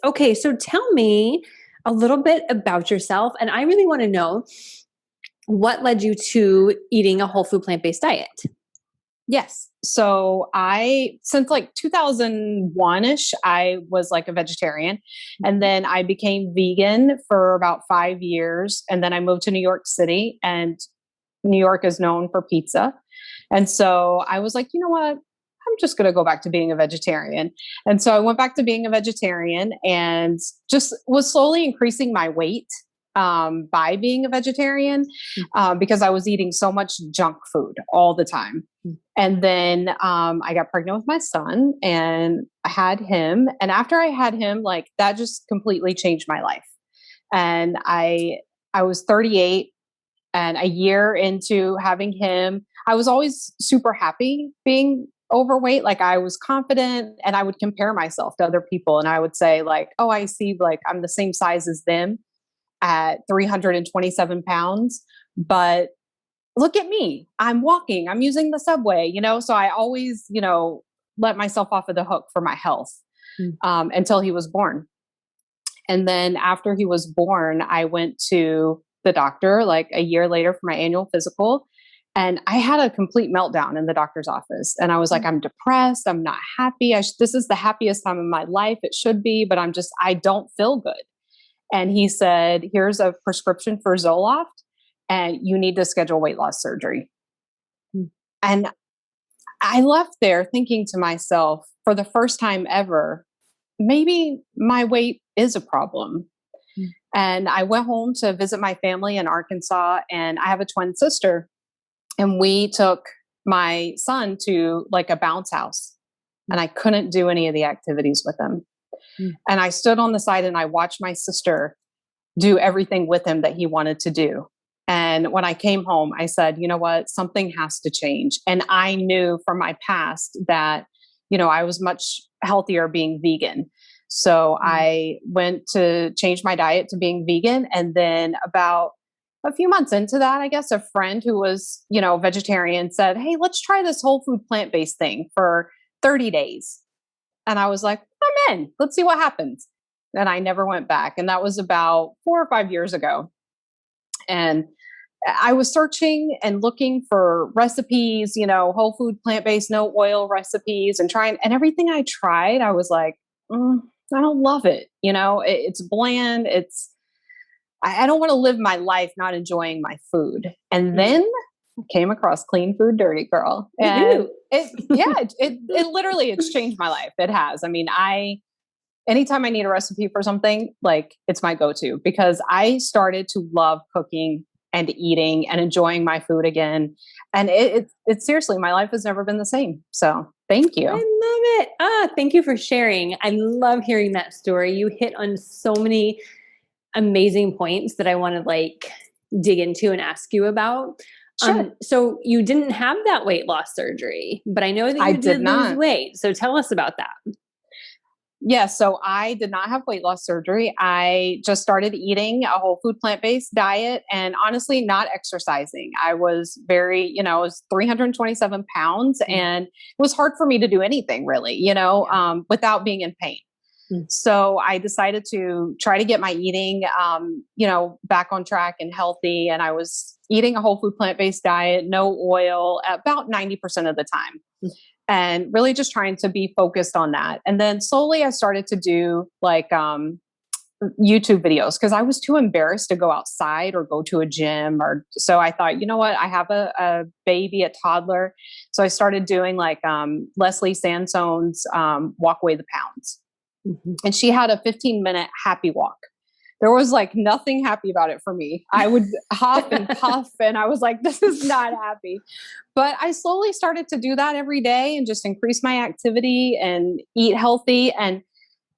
Okay, so tell me a little bit about yourself. And I really want to know what led you to eating a whole food plant-based diet? Yes. So since like 2001-ish, I was like a vegetarian. And then I became vegan for about 5 years. And then I moved to New York City, and New York is known for pizza. And so I was like, you know what? I'm just going to go back to being a vegetarian. And so I went back to being a vegetarian and just was slowly increasing my weight by being a vegetarian because I was eating so much junk food all the time. And then I got pregnant with my son and I had him. And after I had him, like that just completely changed my life. And I was 38, and a year into having him, I was always super happy being overweight. Like I was confident and I would compare myself to other people. And I would say like, oh, I see like I'm the same size as them at 327 pounds. But look at me, I'm walking, I'm using the subway, So I always, let myself off of the hook for my health until he was born. And then after he was born, I went to the doctor like a year later for my annual physical. And I had a complete meltdown in the doctor's office. And I was like, I'm depressed. I'm not happy. This is the happiest time of my life. It should be, but I don't feel good. And he said, here's a prescription for Zoloft, and you need to schedule weight loss surgery. And I left there thinking to myself, for the first time ever, maybe my weight is a problem. And I went home to visit my family in Arkansas, and I have a twin sister. And we took my son to like a bounce house, and I couldn't do any of the activities with him. And I stood on the side and I watched my sister do everything with him that he wanted to do. And when I came home, I said, you know what, something has to change. And I knew from my past that, I was much healthier being vegan. So I went to change my diet to being vegan. And then about a few months into that, I guess a friend who was, vegetarian said, hey, let's try this whole food plant-based thing for 30 days. And I was like, I'm in, let's see what happens. And I never went back. And that was about 4 or 5 years ago. And I was searching and looking for recipes, whole food, plant-based, no oil recipes, and everything I tried, I was like, I don't love it. It's bland. I don't want to live my life not enjoying my food. And then I came across Clean Food Dirty Girl. And it literally, it's changed my life. It has. I mean, anytime I need a recipe for something, like it's my go-to, because I started to love cooking and eating and enjoying my food again. And it's seriously, my life has never been the same. So thank you. I love it. Thank you for sharing. I love hearing that story. You hit on so many amazing points that I want to dig into and ask you about. Sure. So you didn't have that weight loss surgery, but I know that you did lose weight. So tell us about that. Yeah, so I did not have weight loss surgery. I just started eating a whole food plant-based diet and honestly not exercising. I was I was 327 pounds and it was hard for me to do anything really, without being in pain. So I decided to try to get my eating, back on track and healthy. And I was eating a whole food plant-based diet, no oil, about 90% of the time. And really just trying to be focused on that. And then slowly I started to do YouTube videos because I was too embarrassed to go outside or go to a gym. So I thought, you know what, I have a baby, a toddler. So I started doing Leslie Sansone's Walk Away the Pounds. And she had a 15-minute happy walk. There was nothing happy about it for me. I would huff and puff and I was like, this is not happy. But I slowly started to do that every day and just increase my activity and eat healthy. And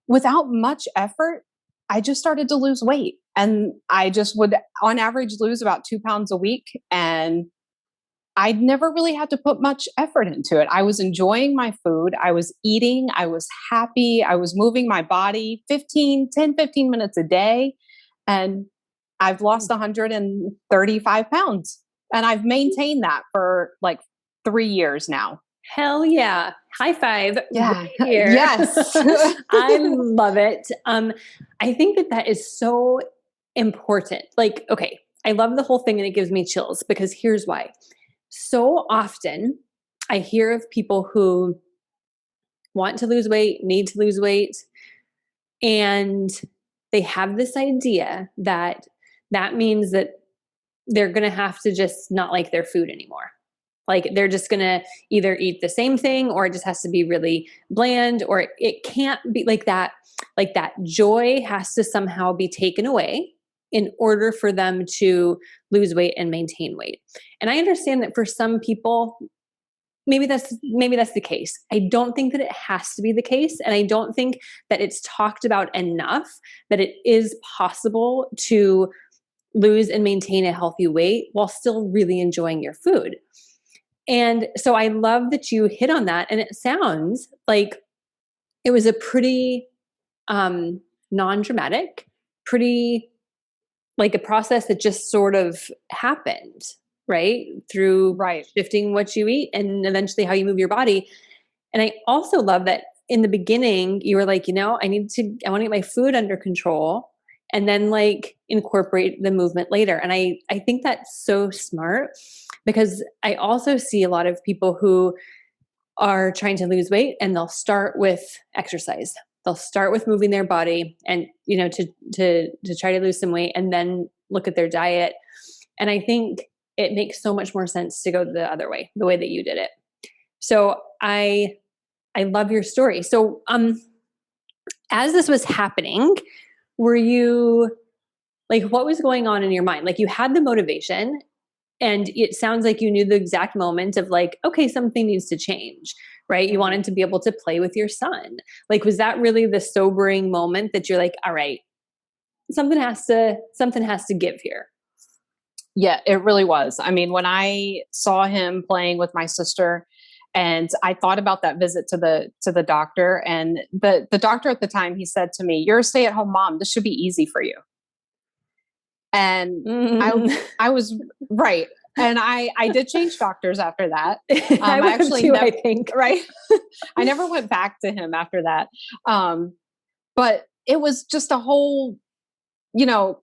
without much effort, I just started to lose weight. And I just would, on average, lose about 2 pounds a week. And I'd never really had to put much effort into it. I was enjoying my food. I was eating. I was happy. I was moving my body 15 minutes a day. And I've lost 135 pounds. And I've maintained that for 3 years now. Hell yeah. High five right Yeah. here. Yes. I love it. I think that that is so important. Like, okay, I love the whole thing and it gives me chills because here's why. So often I hear of people who want to lose weight, need to lose weight, and they have this idea that that means that they're going to have to just not like their food anymore. Like they're just going to either eat the same thing or it just has to be really bland or it can't be like that. Like that joy has to somehow be taken away in order for them to lose weight and maintain weight. And I understand that for some people, maybe that's the case. I don't think that it has to be the case, and I don't think that it's talked about enough that it is possible to lose and maintain a healthy weight while still really enjoying your food. And so I love that you hit on that, and it sounds like it was a pretty non-dramatic, pretty like a process that just sort of happened, right? Through Right. shifting what you eat and eventually how you move your body. And I also love that in the beginning, you were like, I want to get my food under control and then like incorporate the movement later. And I think that's so smart because I also see a lot of people who are trying to lose weight and they'll start with exercise. They'll start with moving their body and, to try to lose some weight and then look at their diet. And I think it makes so much more sense to go the other way, the way that you did it. So I love your story. So, as this was happening, were you like, what was going on in your mind? Like, you had the motivation, and it sounds like you knew the exact moment of like, okay, something needs to change, right? You wanted to be able to play with your son. Like, was that really the sobering moment that you're like, all right, something has to give here? Yeah, it really was. I mean, when I saw him playing with my sister, and I thought about that visit to the doctor, and the doctor at the time, he said to me, "You're a stay-at-home mom. This should be easy for you." And I Mm. I was right. And I did change doctors after that. I I would have actually too, I never think. right. I never went back to him after that. Um, but it was just you know,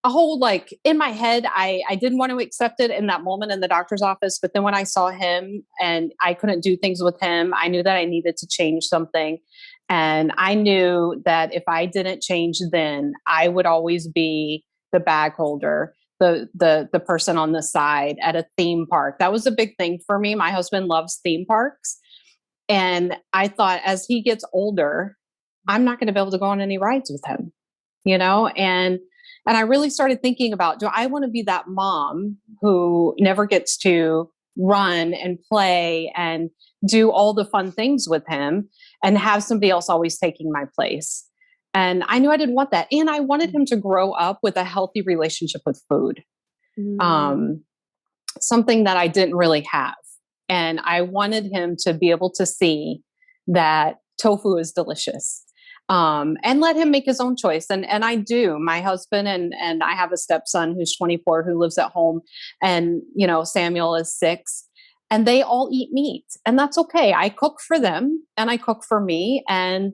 a whole like in my head, I didn't want to accept it in that moment in the doctor's office. But then when I saw him and I couldn't do things with him, I knew that I needed to change something. And I knew that if I didn't change then, I would always be the bag holder, the person on the side at a theme park. That was a big thing for me. My husband loves theme parks. And I thought as he gets older, I'm not going to be able to go on any rides with him, and I really started thinking about, do I want to be that mom who never gets to run and play and do all the fun things with him and have somebody else always taking my place? And I knew I didn't want that. And I wanted him to grow up with a healthy relationship with food, Mm. um, something that I didn't really have. And I wanted him to be able to see that tofu is delicious, and let him make his own choice. And I do. My husband and I have a stepson who's 24 who lives at home, and Samuel is 6, and they all eat meat, and that's okay. I cook for them, and I cook for me, and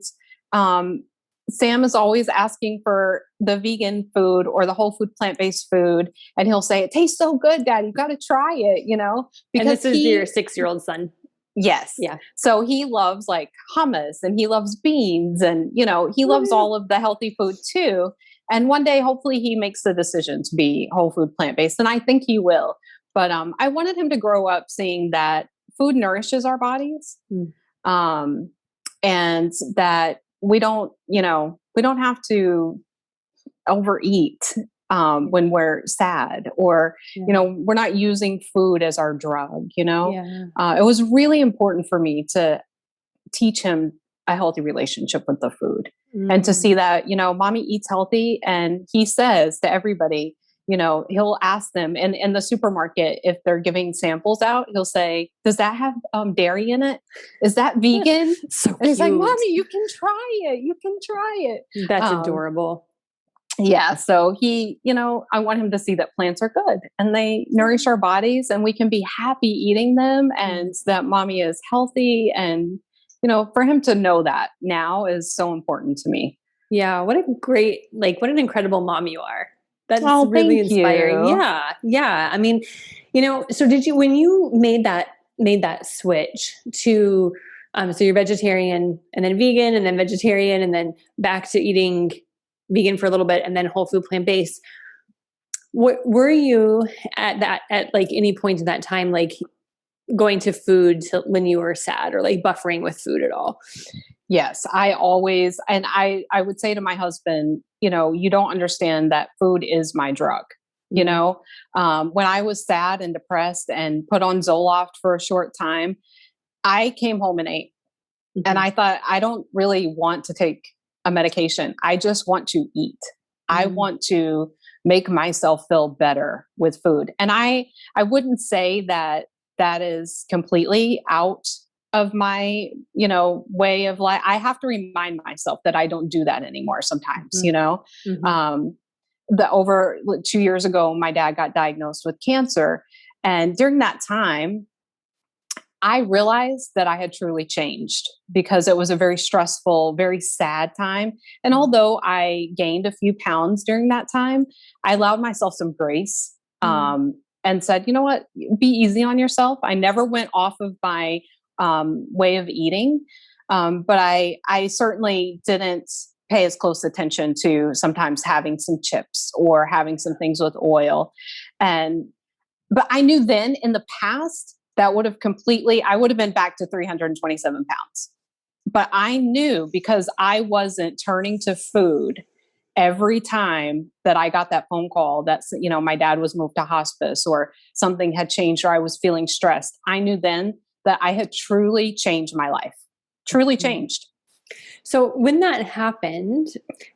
um, Sam is always asking for the vegan food or the whole food plant based food, and he'll say, "It tastes so good, Dad. You got to try it," And because this is your 6-year-old son. yes. Yeah. So he loves like hummus and he loves beans and, he loves Woo. all of the healthy food too. And one day, hopefully, he makes the decision to be whole food plant based. And I think he will. But I wanted him to grow up seeing that food nourishes our bodies, Mm. um, and that we don't have to overeat when we're sad, or Yeah. we're not using food as our drug. Yeah. It was really important for me to teach him a healthy relationship with the food, and to Mm. see that mommy eats healthy. And he says to everybody, he'll ask them in the supermarket if they're giving samples out, he'll say, "Does that have dairy in it? Is that vegan?" So And he's like, cute. "Mommy, you can try it, you can try it." That's um, adorable. Yeah, so I want him to see that plants are good and they nourish our bodies and we can be happy eating them and that mommy is healthy. And, for him to know that now is so important to me. Yeah, what a great, like, what an incredible mom you are. That's Oh, really thank inspiring. you. Yeah, yeah. I mean, so did you, when you made that switch to, so you're vegetarian and then vegan and then vegetarian and then back to eating vegan for a little bit and then whole food plant based. What were you at like any point in that time, like going to food when you were sad or like buffering with food at all? Yes, I always, and I would say to my husband, you don't understand that food is my drug. Mm, When I was sad and depressed and put on Zoloft for a short time, I came home and ate. And mhm, I thought, I don't really want to take a medication. I just want to eat. I mm, want to make myself feel better with food. And I wouldn't say that that is completely out of my, way of life. I have to remind myself that I don't do that anymore sometimes, mhm, mhm. Um, the over 2 years ago, my dad got diagnosed with cancer. And during that time, I realized that I had truly changed because it was a very stressful, very sad time. And although I gained a few pounds during that time, I allowed myself some grace, Mm. and said, you know what, be easy on yourself. I never went off of my way of eating, but I certainly didn't pay as close attention to sometimes having some chips or having some things with oil. And but I knew then in the past that would have completely, I would have been back to 327 pounds. But I knew because I wasn't turning to food every time that I got that phone call that, my dad was moved to hospice or something had changed or I was feeling stressed. I knew then that I had truly changed my life, truly Mm. changed. So when that happened,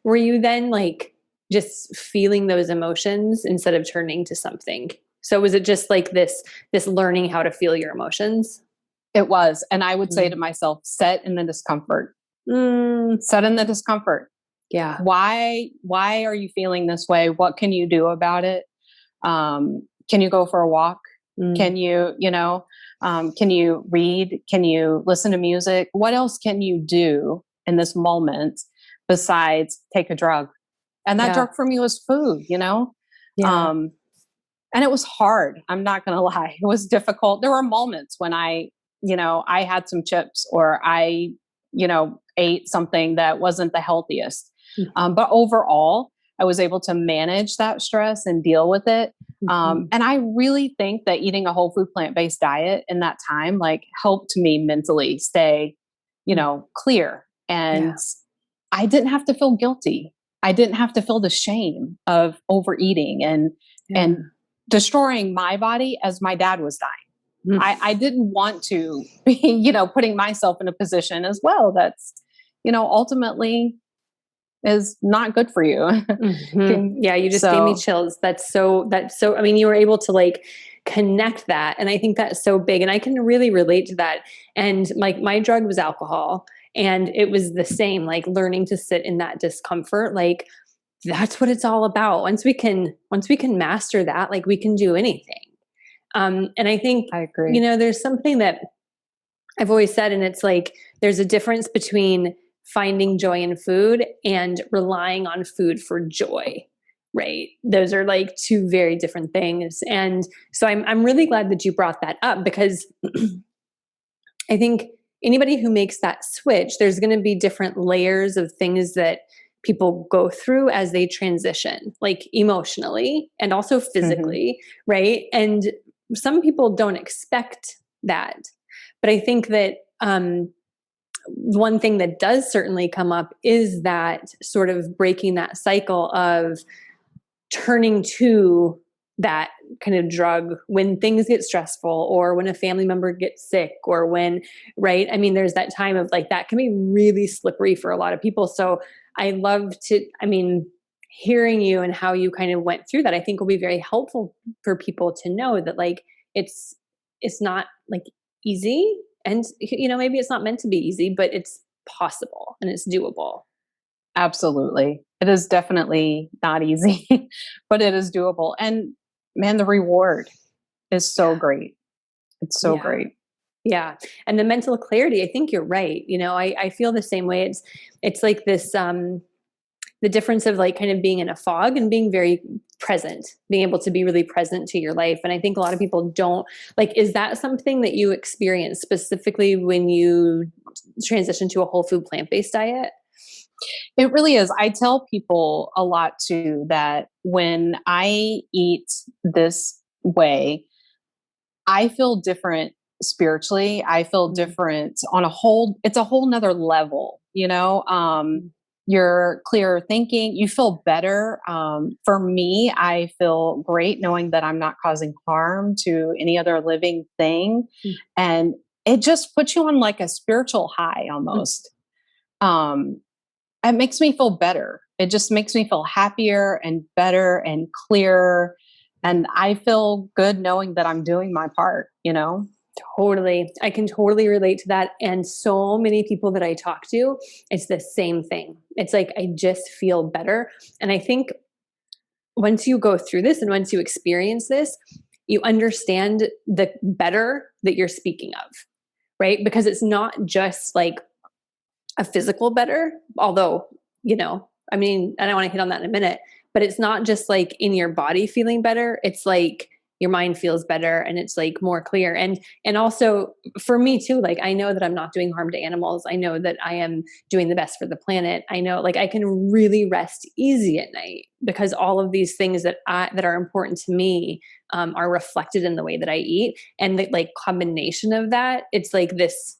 were you then like just feeling those emotions instead of turning to something? So was it just like this learning how to feel your emotions? It was. And I would say Mm. to myself, set in the discomfort, Mm, set in the discomfort. yeah. Why are you feeling this way? What can you do about it? Can you go for a walk? Mm, Can you read? Can you listen to music? What else can you do in this moment besides take a drug? And that yeah. drug for me was food. Yeah. um, and it was hard. I'm not going to lie. It was difficult. There were moments when I had some chips or I, ate something that wasn't the healthiest. Mhm, But overall, I was able to manage that stress and deal with it. mhm. And I really think that eating a whole food plant based diet in that time, like, helped me mentally stay, Mm, clear. yeah. And I didn't have to feel guilty. I didn't have to feel the shame of overeating and Yeah. destroying my body as my dad was dying. Mm. I didn't want to be, putting myself in a position as well that's, ultimately is not good for you. Yeah, you just gave me So, chills. I mean, you were able to like connect that. And I think that's so big. And I can really relate to that. And like my drug was alcohol. And it was the same, like learning to sit in that discomfort. Like that's what it's all about. Once we can master that, like we can do anything. And I think, I agree. there's something that I've always said, and it's like there's a difference between finding joy in food and relying on food for joy, right? Those are like two very different things. And so I'm really glad that you brought that up because I think anybody who makes that switch, there's going to be different layers of things that people go through as they transition, like emotionally and also Hmm. physically, right? And some people don't expect that. But I think that one thing that does certainly come up is that sort of breaking that cycle of turning to that kind of drug when things get stressful or when a family member gets sick or when, right? I mean, there's that time of like that can be really slippery for a lot of people. So I love to, I mean, hearing you and how you kind of went through that, I think will be very helpful for people to know that like it's it's not like easy and maybe it's not meant to be easy, but it's possible and it's doable. Absolutely. It is definitely not easy, but it is doable. And man, the reward is so Yeah. great. It's so Yeah. great. Yeah. And the mental clarity, I think you're right. I feel the same way. It's like this the difference of like kind of being in a fog and being very present, being able to be really present to your life. And I think a lot of people don't like, is that something that you experience specifically when you transition to a whole food plant-based diet? It really is. I tell people a lot too that when I eat this way, I feel different spiritually. I feel Mm, different on it's a whole nother level, you know? mm, You're clearer thinking, you feel better. For me, I feel great knowing that I'm not causing harm to any other living thing. mm, And it just puts you on like a spiritual high mm. almost. Um, it makes me feel better. It just makes me feel happier and better and clearer. And I feel good knowing that I'm doing my part, you know? Totally. I can totally relate to that. And so many people that I talk to, it's the same thing. It's like, I just feel better. And I think once you go through this and once you experience this, you understand the better that you're speaking of, right? Because it's not just like a physical better, although, I mean, and I want to hit on that in a minute, but it's not just like in your body feeling better. It's like your mind feels better and it's like more clear. And also for me too, like I know that I'm not doing harm to animals. I know that I am doing the best for the planet. I know like I can really rest easy at night because all of these things that are important to me are reflected in the way that I eat. And the like combination of that, it's like this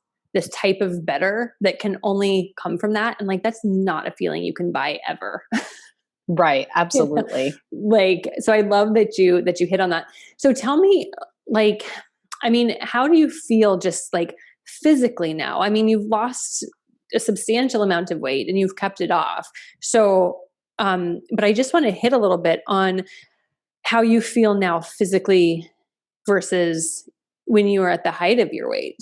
type of better that can only come from that. And like, that's not a feeling you can buy ever. Right. You know? Absolutely. Like, so I love that you hit on that. So tell me, like, I mean, how do you feel just like physically now? I mean, you've lost a substantial amount of weight and you've kept it off. So, but I just want to hit a little bit on how you feel now physically versus when you were at the height of your weight.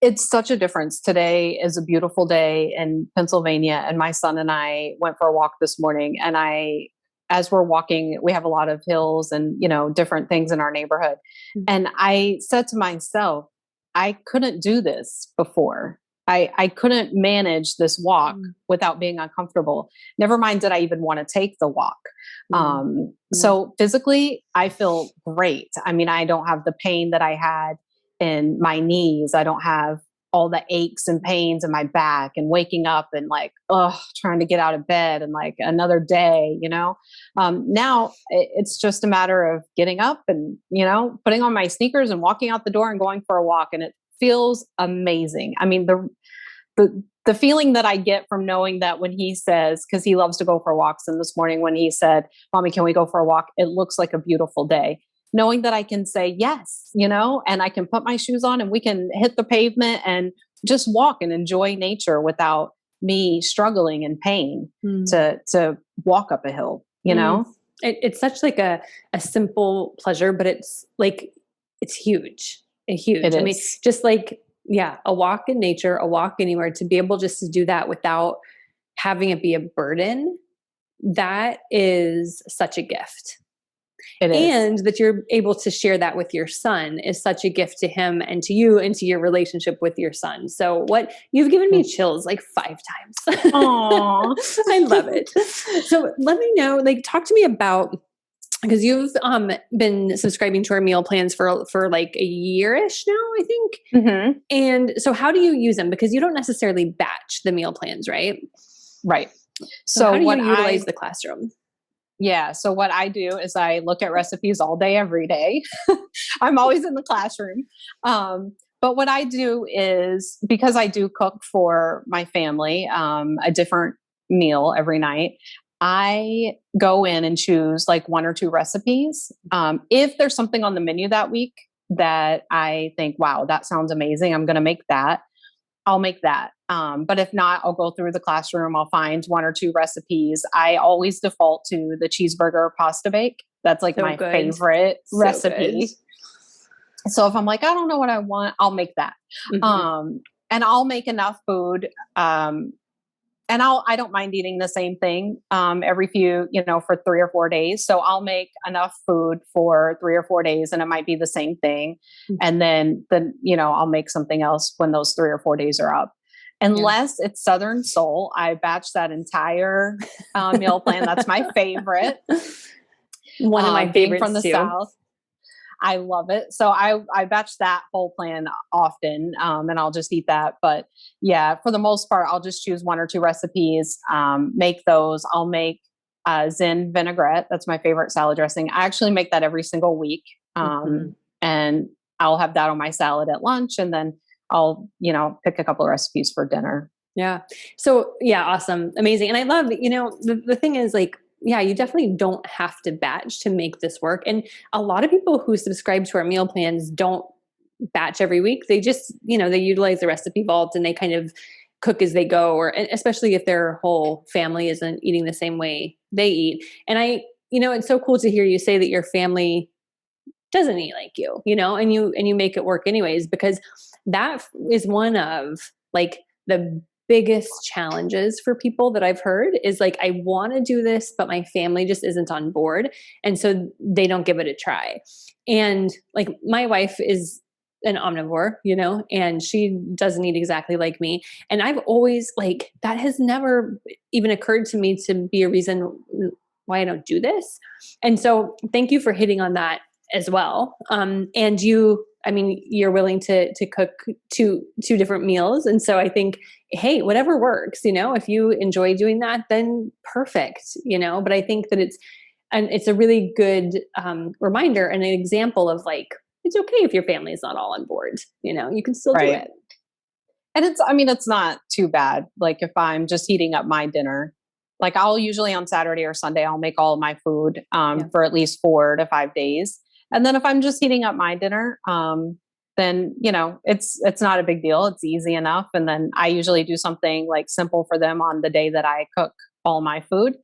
It's such a difference. Today is a beautiful day in Pennsylvania, and my son and I went for a walk this morning. And as we're walking, we have a lot of hills and, different things in our neighborhood. And I said to myself, I couldn't do this before. I couldn't manage this walk Mm, without being uncomfortable. Never mind, did I even want to take the walk? mm, mm, So physically, I feel great. I mean, I don't have the pain that I had in my knees. I don't have all the aches and pains in my back and waking up and like, trying to get out of bed and like another day, Now it's just a matter of getting up and, putting on my sneakers and walking out the door and going for a walk. And it feels amazing. I mean, the feeling that I get from knowing that when he says, because he loves to go for walks, and this morning when he said, "Mommy, can we go for a walk? It looks like a beautiful day." Knowing that I can say yes, and I can put my shoes on and we can hit the pavement and just walk and enjoy nature without me struggling in pain mm, to walk up a hill, mm. It's such like a simple pleasure, but it's like it's huge, It huge. I mean, is. just like yeah, a walk in nature, a walk anywhere, to be able just to do that without having it be a burden, that is such a gift. It is. And that you're able to share that with your son is such a gift to him and to you and to your relationship with your son. So what you've given me chills like 5 times. Aww. I love it. So let me know, like talk to me about, because you've been subscribing to our meal plans for like a year-ish now, I think. Hmm. And so how do you use them? Because you don't necessarily batch the meal plans, right? Right. So how So do you what utilize the classroom? Yeah. So what I do is I look at recipes all day, every day. I'm always in the classroom. But what I do is, because I do cook for my family, a different meal every night, I go in and choose like one or two recipes. If there's something on the menu that week that I think, wow, that sounds amazing, I'm going to make that. I'll make that. But if not, I'll go through the classroom. I'll find one or two recipes. I always default to the cheeseburger pasta bake. That's like So my good. favorite So good. recipe. So if I'm like, I don't know what I want, I'll make that. Mhm. And I'll make enough food. and I don't mind eating the same thing every few, for 3 or 4 days. So I'll make enough food for 3 or 4 days, and it might be the same thing. And then I'll make something else when those 3 or 4 days are up. Yeah. Unless it's Southern Soul, I batch that entire meal plan. That's my favorite. One of my Being from favorites the too. South, I love it. So I batch that whole plan often, and I'll just eat that. But yeah, for the most part, I'll just choose 1 or 2 recipes, make those. I'll make Zen vinaigrette. That's my favorite salad dressing. I actually make that every single week. And I'll have that on my salad at lunch, and then I'll, pick a couple of recipes for dinner. Yeah. So yeah, awesome. Amazing. And I love, the thing is like, yeah, you definitely don't have to batch to make this work. And a lot of people who subscribe to our meal plans don't batch every week. They just, they utilize the recipe vault and they kind of cook as they go, or especially if their whole family isn't eating the same way they eat. And it's so cool to hear you say that your family doesn't eat like you, and you make it work anyways, because that is one of like the biggest challenges for people that I've heard is like, I want to do this, but my family just isn't on board. And so they don't give it a try. And like my wife is an omnivore, and she doesn't eat exactly like me. And I've always like, that has never even occurred to me to be a reason why I don't do this. And so thank you for hitting on that as well. And you're willing to cook two different meals. And so I think, hey, whatever works, if you enjoy doing that, then perfect, but I think that it's a really good reminder and an example of like, it's okay if your family is not all on board, you can still do it. And it's not too bad. Like if I'm just heating up my dinner, like I'll usually on Saturday or Sunday, I'll make all of my food for at least 4 to 5 days. And then if I'm just heating up my dinner, then, it's not a big deal. It's easy enough. And then I usually do something like simple for them on the day that I cook all my food.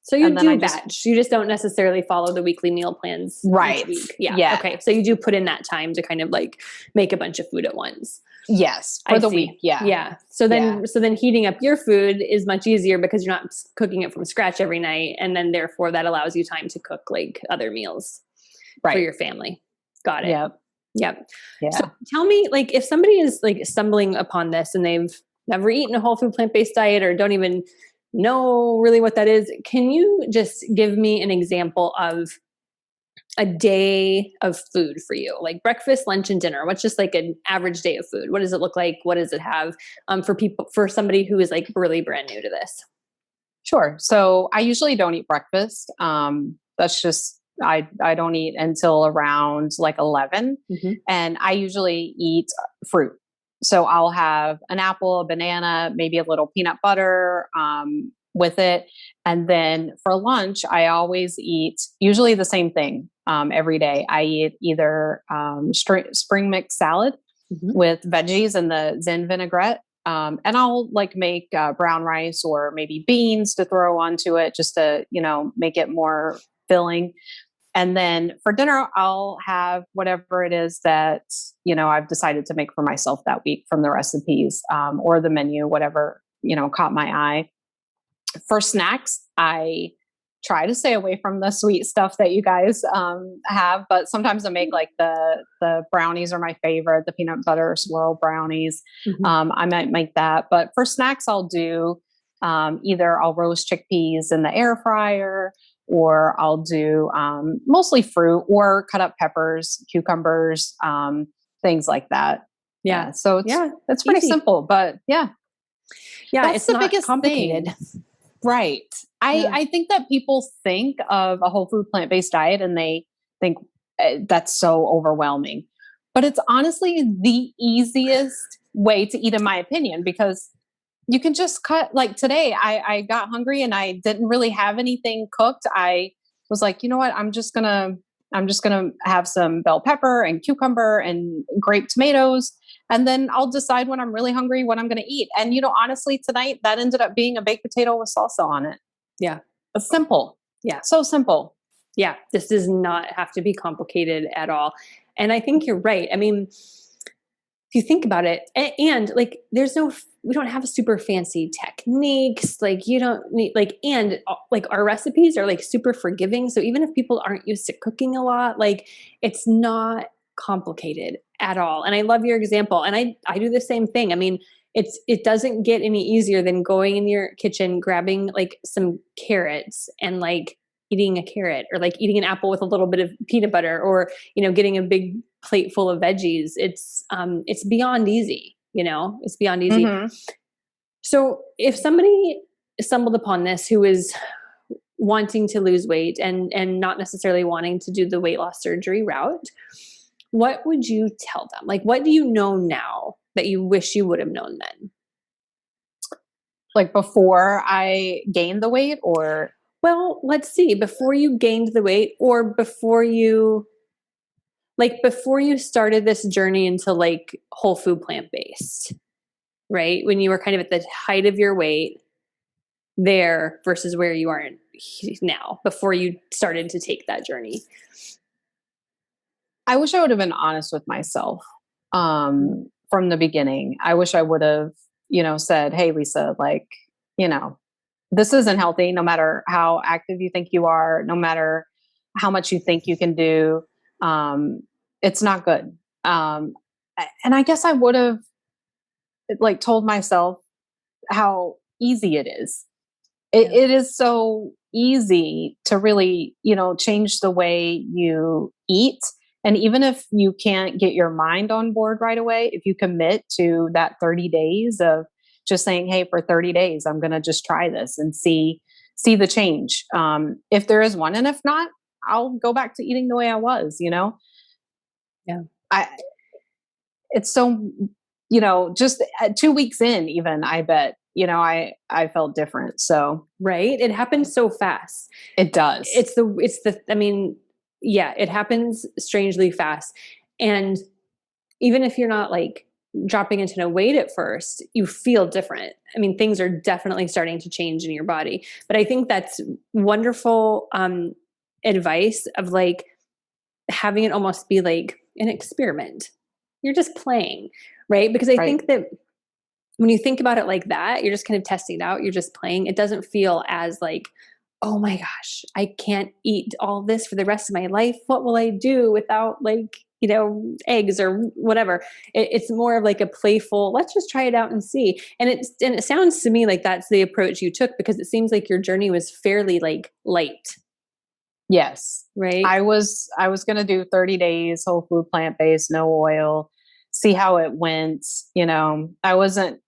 So you do batch. You just don't necessarily follow the weekly meal plans right. each week. Yeah. Okay. So you do put in that time to kind of like make a bunch of food at once. Yes. For the week. Yeah. Yeah. So then heating up your food is much easier because you're not cooking it from scratch every night. And then therefore that allows you time to cook like other meals for your family. Got it. Yep. Yep. Yeah. So tell me, like, if somebody is like stumbling upon this and they've never eaten a whole food plant-based diet or don't even know really what that is, can you just give me an example of a day of food for you, like breakfast, lunch, and dinner? What's just like an average day of food? What does it look like? What does it have for somebody who is like really brand new to this? Sure. So I usually don't eat breakfast. That's just I don't eat until around like 11, and I usually eat fruit. So I'll have an apple, a banana, maybe a little peanut butter with it. And then for lunch, I always eat usually the same thing every day. I eat either spring mix salad with veggies and the Zen vinaigrette. And I'll like make brown rice or maybe beans to throw onto it just to, make it more filling. And then for dinner, I'll have whatever it is that, I've decided to make for myself that week from the recipes or the menu, whatever, caught my eye. For snacks, I try to stay away from the sweet stuff that you guys have, but sometimes I make like the brownies are my favorite, the peanut butter swirl brownies. I might make that, but for snacks, I'll do either I'll roast chickpeas in the air fryer, or I'll do mostly fruit or cut up peppers, cucumbers, things like that. Yeah. So it's pretty simple, but yeah, that's it's the not biggest complicated thing. Right. I think that people think of a whole food plant-based diet and they think that's so overwhelming, but it's honestly the easiest way to eat, in my opinion, because you can just cut. Like today, I got hungry and I didn't really have anything cooked. I was like, you know what? I'm just gonna have some bell pepper and cucumber and grape tomatoes, and then I'll decide when I'm really hungry what I'm gonna eat. And honestly, tonight that ended up being a baked potato with salsa on it. Yeah, it's simple. Yeah, so simple. Yeah, this does not have to be complicated at all. And I think you're right. I mean, if you think about it, and like there's no we don't have super fancy techniques. Like you don't need like, and like our recipes are like super forgiving. So even if people aren't used to cooking a lot, like it's not complicated at all. And I love your example. And I do the same thing. I mean, it doesn't get any easier than going in your kitchen, grabbing like some carrots and like eating a carrot, or like eating an apple with a little bit of peanut butter, or, getting a big plate full of veggies. It's beyond easy, it's beyond easy. Mm-hmm. So if somebody stumbled upon this who is wanting to lose weight and not necessarily wanting to do the weight loss surgery route, what would you tell them? Like, what do you know now that you wish you would have known then? Like before I gained the weight, or? Well, let's see, before you gained the weight, or before you started this journey into like whole food plant-based, right? When you were kind of at the height of your weight there versus where you are now, before you started to take that journey. I wish I would have been honest with myself from the beginning. I wish I would have, said, hey, Lisa, like, this isn't healthy, no matter how active you think you are, no matter how much you think you can do. It's not good. And I guess I would have like told myself how easy it is. It is so easy to really, change the way you eat. And even if you can't get your mind on board right away, if you commit to that 30 days of just saying, hey, for 30 days, I'm going to just try this and see the change. If there is one, and if not, I'll go back to eating the way I was, Yeah. It's so, just 2 weeks in, even, I bet, I felt different. So, right. It happens so fast. It does. It happens strangely fast. And even if you're not like dropping into no weight at first, you feel different. I mean, things are definitely starting to change in your body. But I think that's wonderful advice of like having it almost be like an experiment. You're just playing, right? Because I think that when you think about it like that, you're just kind of testing it out. You're just playing. It doesn't feel as like, oh my gosh, I can't eat all this for the rest of my life. What will I do without like, eggs or whatever? It's more of like a playful, let's just try it out and see. And it sounds to me like that's the approach you took, because it seems like your journey was fairly like light. Yes. Right. I was going to do 30 days, whole food, plant-based, no oil, see how it went. I wasn't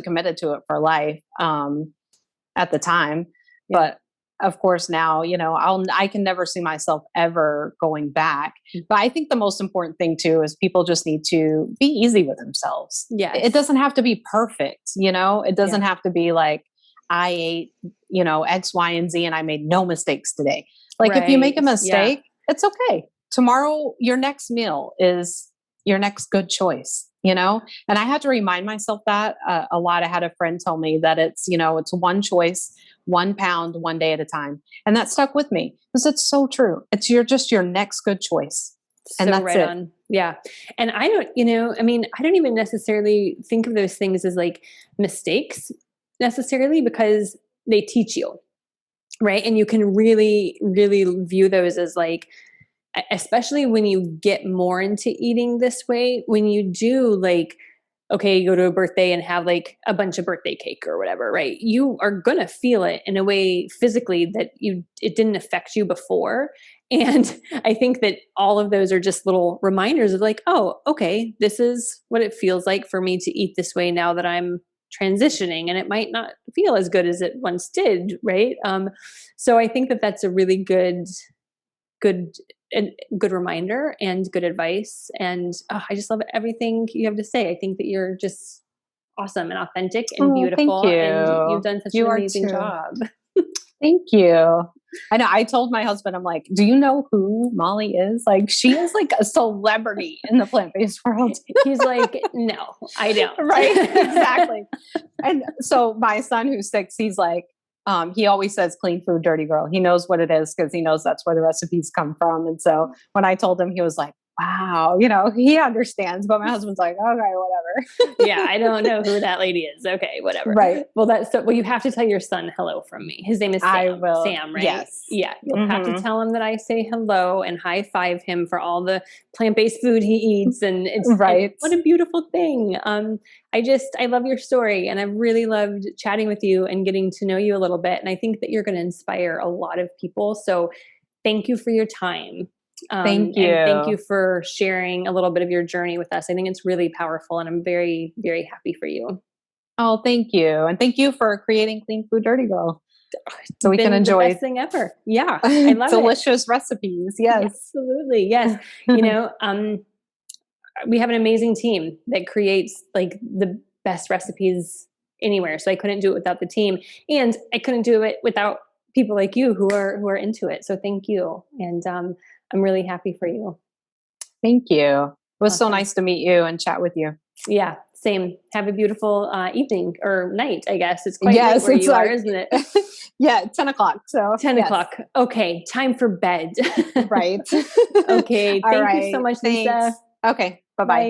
committed to it for life, at the time, but of course now, I can never see myself ever going back. But I think the most important thing too is people just need to be easy with themselves. Yeah. It doesn't have to be perfect. It doesn't have to be like I ate, X, Y, and Z and I made no mistakes today. Like if you make a mistake, it's okay. Tomorrow, your next meal is your next good choice, and I had to remind myself that a lot. I had a friend tell me that it's one choice, 1 pound, 1 day at a time. And that stuck with me because it's so true. It's your next good choice. And that's right it. on. Yeah. And I don't, I don't even necessarily think of those things as like mistakes necessarily, because they teach you. Right. And you can really, really view those as like, especially when you get more into eating this way, when you do like, okay, you go to a birthday and have like a bunch of birthday cake or whatever, right? You are going to feel it in a way physically that it didn't affect you before. And I think that all of those are just little reminders of like, oh, okay, this is what it feels like for me to eat this way now that I'm transitioning, and it might not feel as good as it once did, right? So I think that that's a really good reminder and good advice. And I just love everything you have to say. I think that you're just awesome and authentic and beautiful. Thank you. And you've done such an amazing job. Thank you. I know. I told my husband, I'm like, do you know who Molly is? Like, she is like a celebrity in the plant-based world. He's like, no, I don't. Right? Exactly. And so my son, who's 6, he's like, he always says clean food, dirty girl. He knows what it is because he knows that's where the recipes come from. And so when I told him, he was like, wow, he understands, but my husband's like, okay, whatever. Yeah, I don't know who that lady is. Okay, whatever. Right. Well, you have to tell your son hello from me. His name is I Sam. will. Sam, right? Yes. Yeah, you'll have to Hmm. tell him that I say hello and high five him for all the plant-based food he eats, and Right. what a beautiful thing. I love your story, and I've really loved chatting with you and getting to know you a little bit. And I think that you're going to inspire a lot of people. So, thank you for your time. Thank And thank you. you for sharing a little bit of your journey with us. I think it's really powerful, and I'm very, very happy for you. Oh, thank you. And thank you for creating Clean Food Dirty Girl so we can Been the best enjoy thing ever. Yeah, I love it. delicious recipes. Yes. Absolutely. Yes. You know, we have an amazing team that creates like the best recipes anywhere. So I couldn't do it without the team, and I couldn't do it without people like you who are into it. So thank you. And I'm really happy for you. Thank you. It was so Awesome. nice to meet you and chat with you. Yeah, same. Have a beautiful evening or night, I guess. It's quite late Yes, where it's you are, like, isn't it? yeah, 10 o'clock. So 10 yes. o'clock. Okay, time for bed. Right. Okay, All thank you so right. much, Thanks. Lisa. Okay. Bye-bye. Bye.